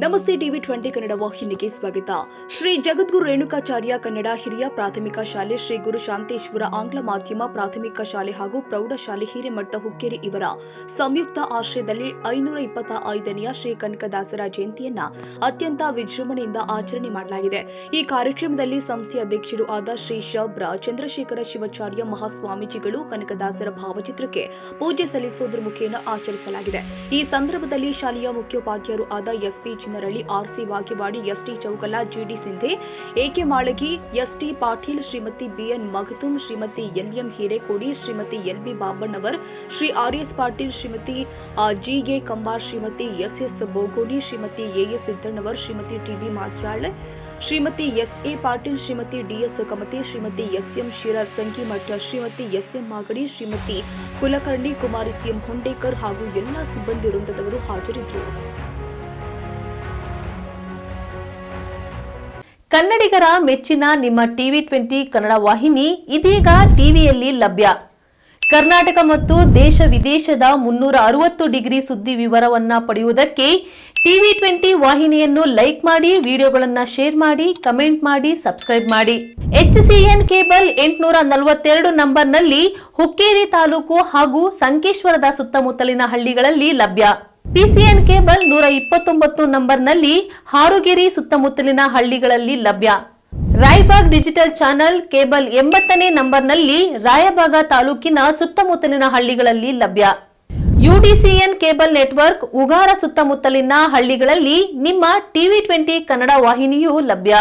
ನಮಸ್ತೆ ಟಿವಿ 20 ಕನ್ನಡ ವಾಹಿನಿಗೆ ಸ್ವಾಗತ. ಶ್ರೀ ಜಗದ್ಗುರು ರೇಣುಕಾಚಾರ್ಯ ಕನ್ನಡ ಹಿರಿಯ ಪ್ರಾಥಮಿಕ ಶಾಲೆ, ಶ್ರೀ ಗುರು ಶಾಂತೇಶ್ವರ ಆಂಗ್ಲ ಮಾಧ್ಯಮ ಪ್ರಾಥಮಿಕ ಶಾಲೆ ಹಾಗೂ ಪ್ರೌಢಶಾಲೆ ಹಿರೇಮಠ ಹುಕ್ಕೇರಿ ಇವರ ಸಂಯುಕ್ತ ಆಶ್ರಯದಲ್ಲಿ 525ನೆಯ ಶ್ರೀ ಕನಕದಾಸರ ಜಯಂತಿಯನ್ನ ಅತ್ಯಂತ ವಿಜೃಂಭಣೆಯಿಂದ ಆಚರಣೆ ಮಾಡಲಾಗಿದೆ. ಈ ಕಾರ್ಯಕ್ರಮದಲ್ಲಿ ಸಂಸ್ಥೆಯ ಅಧ್ಯಕ್ಷರು ಆದ ಶ್ರೀ ಶಬ್ರ ಚಂದ್ರಶೇಖರ ಶಿವಾಚಾರ್ಯ ಮಹಾಸ್ವಾಮೀಜಿಗಳು ಕನಕದಾಸರ ಭಾವಚಿತ್ರಕ್ಕೆ ಪೂಜೆ ಸಲ್ಲಿಸುವುದರ ಮುಖೇನ ಆಚರಿಸಲಾಗಿದೆ. ಈ ಸಂದರ್ಭದಲ್ಲಿ ಶಾಲೆಯ ಮುಖ್ಯೋಪಾಧ್ಯಾಯರು ಆದ SP Chinnaralli, RC Wagewadi, ST Chougala, GD Sindhe, AK Malagi, ST Patil, Shrimati BN Magadum, Shrimati LM Hirekodi, Shrimati LB Babannavar, Shri RS Patil, Shrimati ಜಿಗೆ Kambar, Shrimati SS Bogoni, Shrimati AS Siddannavar, Shrimati TB Madhyal, Shrimati SA Patil, Shrimati DS Kamate, Shrimati SM Shirasangimath, Shrimati SM Magadi, Shrimati Kulkarni, Kumari CM Hundekar ಹಾಗೂ ಎಲ್ಲಾ ಸಿಬ್ಬಂದಿ ವೃಂದದವರು ಹಾಜರಿದ್ದರು. ಕನ್ನಡಿಗರ ಮೆಚ್ಚಿನ ನಿಮ್ಮ ಟಿವಿ 20 ಕನ್ನಡ ವಾಹಿನಿ ಇದೀಗ ಟಿವಿಯಲ್ಲಿ ಲಭ್ಯ. ಕರ್ನಾಟಕ ಮತ್ತು ದೇಶ ವಿದೇಶದ 360 ಡಿಗ್ರಿ ಸುದ್ದಿ ವಿವರವನ್ನ ಪಡೆಯುವುದಕ್ಕೆ ಟಿವಿ 20 ವಾಹಿನಿಯನ್ನು ಲೈಕ್ ಮಾಡಿ, ವಿಡಿಯೋಗಳನ್ನು ಶೇರ್ ಮಾಡಿ, ಕಮೆಂಟ್ ಮಾಡಿ, ಸಬ್ಸ್ಕ್ರೈಬ್ ಮಾಡಿ. HCN ಕೇಬಲ್ 842 ನಂಬರ್ನಲ್ಲಿ ಹುಕ್ಕೇರಿ ತಾಲೂಕು ಹಾಗೂ ಸಂಕೇಶ್ವರದ ಸುತ್ತಮುತ್ತಲಿನ ಹಳ್ಳಿಗಳಲ್ಲಿ ಲಭ್ಯ. PCN ಕೇಬಲ್ 129 ನಂಬರ್ನಲ್ಲಿ ಹಾರುಗೆರೆ ಸುತ್ತಮುತ್ತಲಿನ ಹಳ್ಳಿಗಳಲ್ಲಿ ಲಭ್ಯ. ರಾಯಬಾಗ್ ಡಿಜಿಟಲ್ ಚಾನೆಲ್ ಕೇಬಲ್ 80ನೇ ನಂಬರ್ನಲ್ಲಿ ರಾಯಬಾಗ ತಾಲೂಕಿನ ಸುತ್ತಮುತ್ತಲಿನ ಹಳ್ಳಿಗಳಲ್ಲಿ ಲಭ್ಯ. UDCN ಕೇಬಲ್ ನೆಟ್ವರ್ಕ್ ಉಗಾರ ಸುತ್ತಮುತ್ತಲಿನ ಹಳ್ಳಿಗಳಲ್ಲಿ ನಿಮ್ಮ ಟಿವಿ 20 ಕನ್ನಡ ವಾಹಿನಿಯೂ ಲಭ್ಯ.